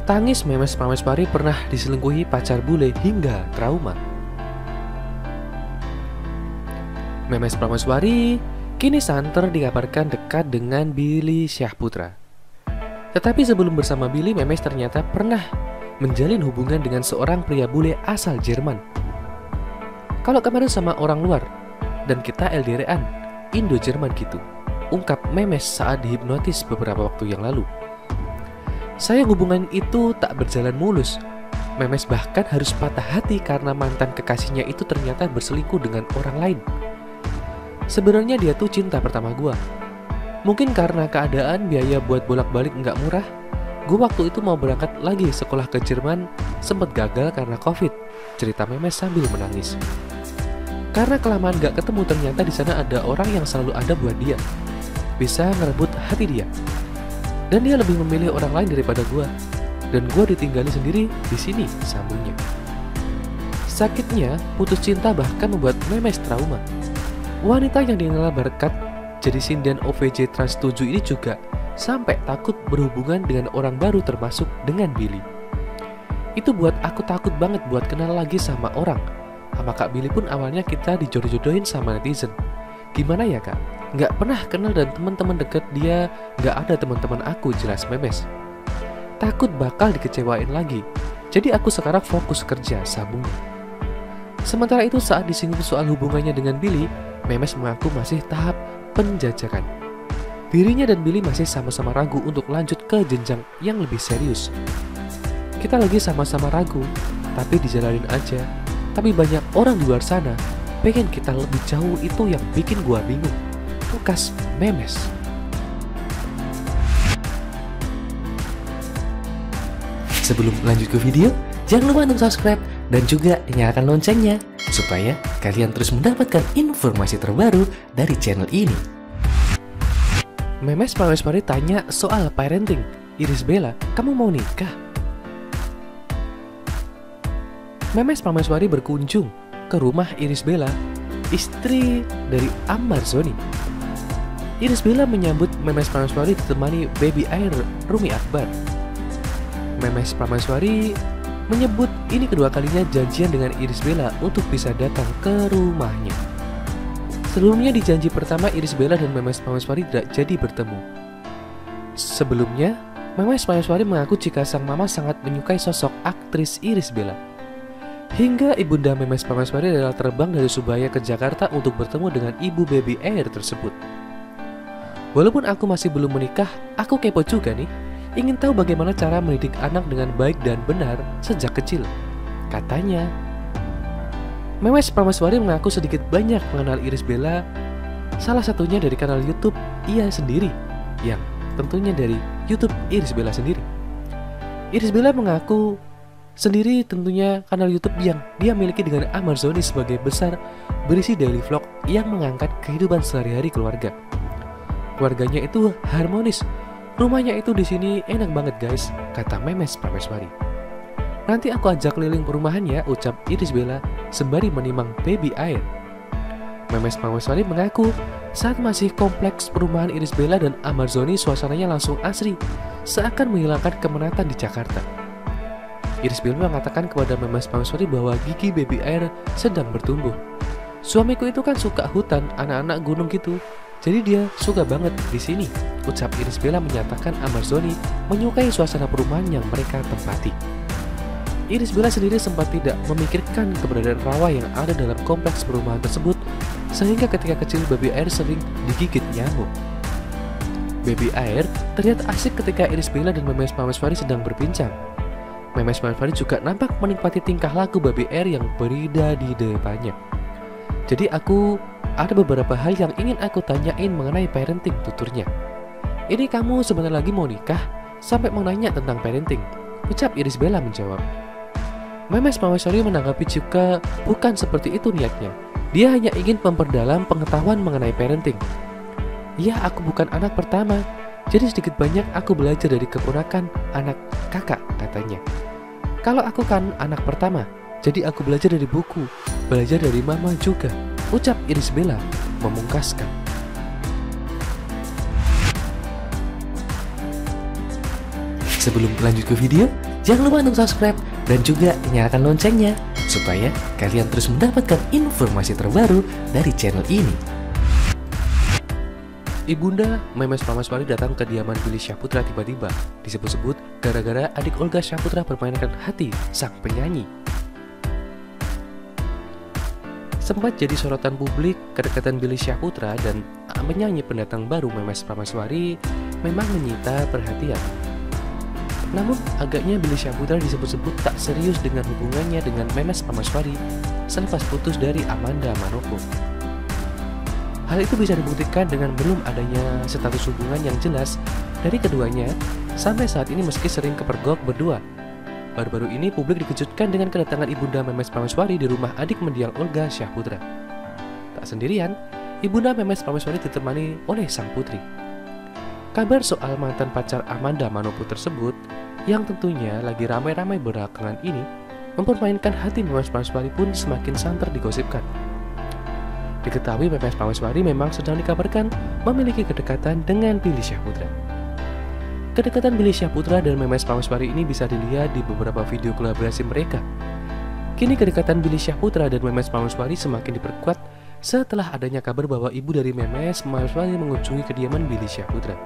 Tangis Memes Prameswari pernah diselingkuhi pacar bule hingga trauma. Memes Prameswari kini santer dikabarkan dekat dengan Billy Syahputra. Tetapi sebelum bersama Billy, Memes ternyata pernah menjalin hubungan dengan seorang pria bule asal Jerman. Kalau kemarin sama orang luar dan kita LDR-an, Indo-Jerman gitu, ungkap Memes saat dihipnotis beberapa waktu yang lalu. Sayang hubungan itu tak berjalan mulus. Memes bahkan harus patah hati karena mantan kekasihnya itu ternyata berselingkuh dengan orang lain. Sebenarnya dia tuh cinta pertama gua. Mungkin karena keadaan biaya buat bolak-balik nggak murah, gua waktu itu mau berangkat lagi sekolah ke Jerman, sempat gagal karena COVID, cerita Memes sambil menangis. Karena kelamaan gak ketemu, ternyata di sana ada orang yang selalu ada buat dia, bisa ngerebut hati dia. Dan dia lebih memilih orang lain daripada gua. Dan gua ditinggali sendiri di sini, sambungnya. Sakitnya, putus cinta bahkan membuat Memes trauma. Wanita yang dikenal berkat jadi sinden OVJ Trans 7 ini juga sampai takut berhubungan dengan orang baru termasuk dengan Billy. Itu buat aku takut banget buat kenal lagi sama orang. Sama Kak Billy pun awalnya kita dijodoh-jodohin sama netizen. Gimana ya kak? Nggak pernah kenal dan teman-teman deket dia nggak ada teman-teman aku, jelas Memes. Takut bakal dikecewain lagi. Jadi aku sekarang fokus kerja, sambungnya. Sementara itu saat disinggung soal hubungannya dengan Billy, Memes mengaku masih tahap penjajakan. Dirinya dan Billy masih sama-sama ragu untuk lanjut ke jenjang yang lebih serius. Kita lagi sama-sama ragu, tapi dijalanin aja. Tapi banyak orang di luar sana pengen kita lebih jauh, itu yang bikin gua bingung. Tukas Memes. Sebelum lanjut ke video, jangan lupa untuk subscribe dan juga nyalakan loncengnya supaya kalian terus mendapatkan informasi terbaru dari channel ini. Memes Prameswari tanya soal parenting. Iris Bella, kamu mau nikah? Memes Prameswari berkunjung ke rumah Iris Bella, istri dari Ahmad Zhoni. Iris Bella menyambut Memes Prameswari ditemani baby air Rumi Akbar. Memes Prameswari menyebut ini kedua kalinya janjian dengan Iris Bella untuk bisa datang ke rumahnya. Sebelumnya di janji pertama, Iris Bella dan Memes Prameswari tidak jadi bertemu. Sebelumnya, Memes Prameswari mengaku jika sang mama sangat menyukai sosok aktris Iris Bella. Hingga ibunda Memes Prameswari adalah terbang dari Surabaya ke Jakarta untuk bertemu dengan ibu baby air tersebut. Walaupun aku masih belum menikah, aku kepo juga nih. Ingin tahu bagaimana cara mendidik anak dengan baik dan benar sejak kecil, katanya. Memes Prameswari mengaku sedikit banyak mengenal Iris Bella, salah satunya dari kanal YouTube ia sendiri, yang tentunya dari YouTube Iris Bella sendiri. Iris Bella mengaku sendiri tentunya kanal YouTube yang dia miliki dengan Ahmad Zhoni sebagai besar, berisi daily vlog yang mengangkat kehidupan sehari-hari keluarga. Keluarganya itu harmonis. Rumahnya itu di sini enak banget guys, kata Memes Prameswari. Nanti aku ajak keliling perumahan ya, ucap Iris Bella sembari menimang baby air. Memes Prameswari mengaku saat masih kompleks perumahan Iris Bella dan Ahmad Zhoni suasananya langsung asri, seakan menghilangkan kemenatan di Jakarta. Iris Bella mengatakan kepada Memes Prameswari bahwa gigi baby air sedang bertumbuh. Suamiku itu kan suka hutan, anak-anak gunung gitu. Jadi dia suka banget di sini, ucap Iris Bella menyatakan Ahmad Zhoni menyukai suasana perumahan yang mereka tempati. Iris Bella sendiri sempat tidak memikirkan keberadaan rawa yang ada dalam kompleks perumahan tersebut, sehingga ketika kecil baby air sering digigit nyamuk. Baby air terlihat asik ketika Iris Bella dan Memes Prameswari sedang berbincang. Memes Prameswari juga nampak menikmati tingkah laku baby air yang berida di depannya. Jadi ada beberapa hal yang ingin aku tanyain mengenai parenting, tuturnya. Ini kamu sebentar lagi mau nikah, sampai mau nanya tentang parenting, ucap Iris Bella menjawab. Memes Prameswari menanggapi juga bukan seperti itu niatnya. Dia hanya ingin memperdalam pengetahuan mengenai parenting. Ya, aku bukan anak pertama, jadi sedikit banyak aku belajar dari keponakan anak kakak, katanya. Kalau aku kan anak pertama, jadi aku belajar dari buku, belajar dari mama juga, ucap Iris Bella memungkaskan. Sebelum lanjut ke video, jangan lupa untuk subscribe dan juga nyalakan loncengnya supaya kalian terus mendapatkan informasi terbaru dari channel ini. Ibunda Memes Prameswari datang ke kediaman Billy Syahputra tiba-tiba, disebut-sebut gara-gara adik Olga Syahputra permainkan hati sang penyanyi. Sempat jadi sorotan publik, kedekatan Billy Syahputra dan penyanyi pendatang baru Memes Prameswari memang menyita perhatian. Namun, agaknya Billy Syahputra disebut-sebut tak serius dengan hubungannya dengan Memes Prameswari selepas putus dari Amanda Manopo. Hal itu bisa dibuktikan dengan belum adanya status hubungan yang jelas dari keduanya sampai saat ini meski sering kepergok berdua. Baru-baru ini publik dikejutkan dengan kedatangan ibunda Memes Prameswari di rumah adik mendiang Olga Syahputra. Tak sendirian, ibunda Memes Prameswari ditemani oleh sang putri. Kabar soal mantan pacar Amanda Manopo tersebut, yang tentunya lagi ramai-ramai belakangan ini, mempermainkan hati Memes Prameswari pun semakin santer digosipkan. Diketahui Memes Prameswari memang sedang dikabarkan memiliki kedekatan dengan Billy Syahputra. Kedekatan Billy Syahputra dan Memes Prameswari ini bisa dilihat di beberapa video kolaborasi mereka. Kini kedekatan Billy Syahputra dan Memes Prameswari semakin diperkuat setelah adanya kabar bahwa ibu dari Memes Prameswari mengunjungi kediaman Billy Syahputra.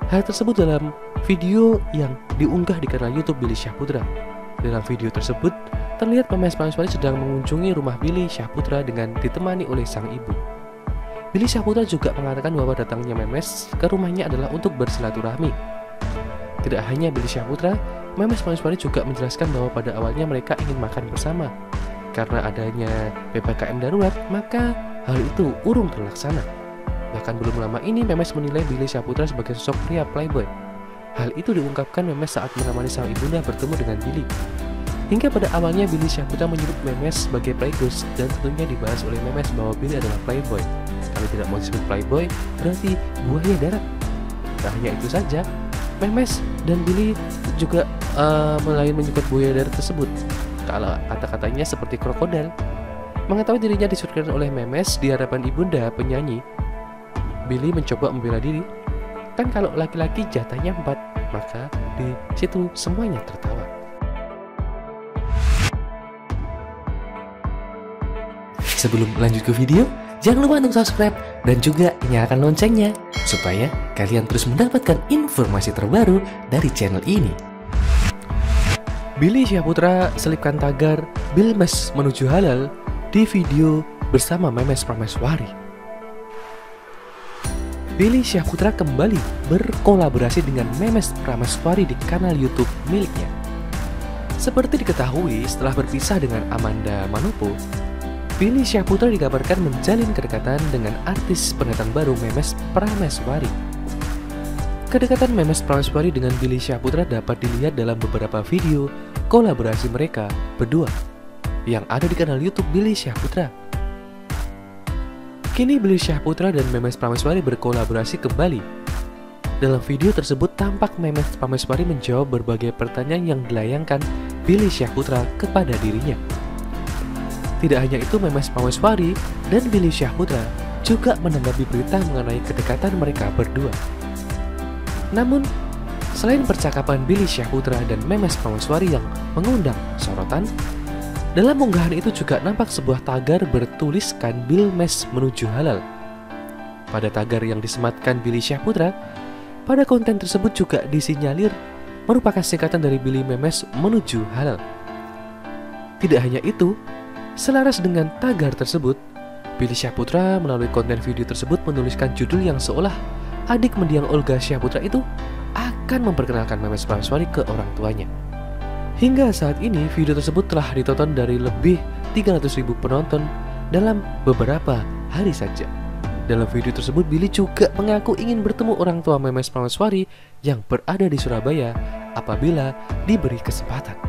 Hal tersebut dalam video yang diunggah di kanal YouTube Billy Syahputra. Dalam video tersebut, terlihat Memes Prameswari sedang mengunjungi rumah Billy Syahputra dengan ditemani oleh sang ibu. Billy Syahputra juga mengatakan bahwa datangnya Memes ke rumahnya adalah untuk bersilaturahmi. Tidak hanya Billy Syahputra, Memes Prameswari juga menjelaskan bahwa pada awalnya mereka ingin makan bersama. Karena adanya PPKM darurat, maka hal itu urung terlaksana. Bahkan belum lama ini Memes menilai Billy Syahputra sebagai sosok pria playboy. Hal itu diungkapkan Memes saat menemani sang ibunda bertemu dengan Billy. Hingga pada awalnya Billy Syahputra menyebut Memes sebagai playgus dan tentunya dibahas oleh Memes bahwa Billy adalah playboy. Kalau tidak mau disebut playboy, berarti buaya darat. Tak hanya itu saja, Memes dan Billy juga menyebut buaya darat tersebut. Kalau kata-katanya seperti krokodil. Mengetahui dirinya disuruhkan oleh Memes di hadapan ibunda penyanyi, Billy mencoba membela diri. Kan kalau laki-laki jatahnya 4, maka di situ semuanya tertawa. Sebelum lanjut ke video, jangan lupa untuk subscribe dan juga nyalakan loncengnya supaya kalian terus mendapatkan informasi terbaru dari channel ini. Billy Syahputra selipkan tagar Bilmes menuju halal di video bersama Memes Prameswari. Billy Syahputra kembali berkolaborasi dengan Memes Prameswari di kanal YouTube miliknya. Seperti diketahui, setelah berpisah dengan Amanda Manopo, Billy Syahputra dikabarkan menjalin kedekatan dengan artis pendatang baru Memes Prameswari. Kedekatan Memes Prameswari dengan Billy Syahputra dapat dilihat dalam beberapa video kolaborasi mereka berdua yang ada di kanal YouTube Billy Syahputra. Kini Billy Syahputra dan Memes Prameswari berkolaborasi kembali. Dalam video tersebut tampak Memes Prameswari menjawab berbagai pertanyaan yang dilayangkan Billy Syahputra kepada dirinya. Tidak hanya itu, Memes Prameswari dan Billy Syahputra juga menanggapi berita mengenai kedekatan mereka berdua. Namun, selain percakapan Billy Syahputra dan Memes Prameswari yang mengundang sorotan, dalam unggahan itu juga nampak sebuah tagar bertuliskan Bilmes menuju halal. Pada tagar yang disematkan Billy Syahputra, pada konten tersebut juga disinyalir merupakan singkatan dari Billy Memes menuju halal. Tidak hanya itu, selaras dengan tagar tersebut, Billy Syahputra melalui konten video tersebut menuliskan judul yang seolah adik mendiang Olga Syahputra itu akan memperkenalkan Memes Prameswari ke orang tuanya. Hingga saat ini, video tersebut telah ditonton dari lebih 300.000 penonton dalam beberapa hari saja. Dalam video tersebut, Billy juga mengaku ingin bertemu orang tua Memes Prameswari yang berada di Surabaya apabila diberi kesempatan.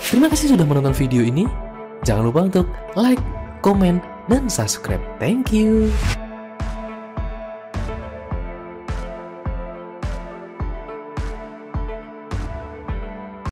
Terima kasih sudah menonton video ini. Jangan lupa untuk like, komen, dan subscribe. Thank you.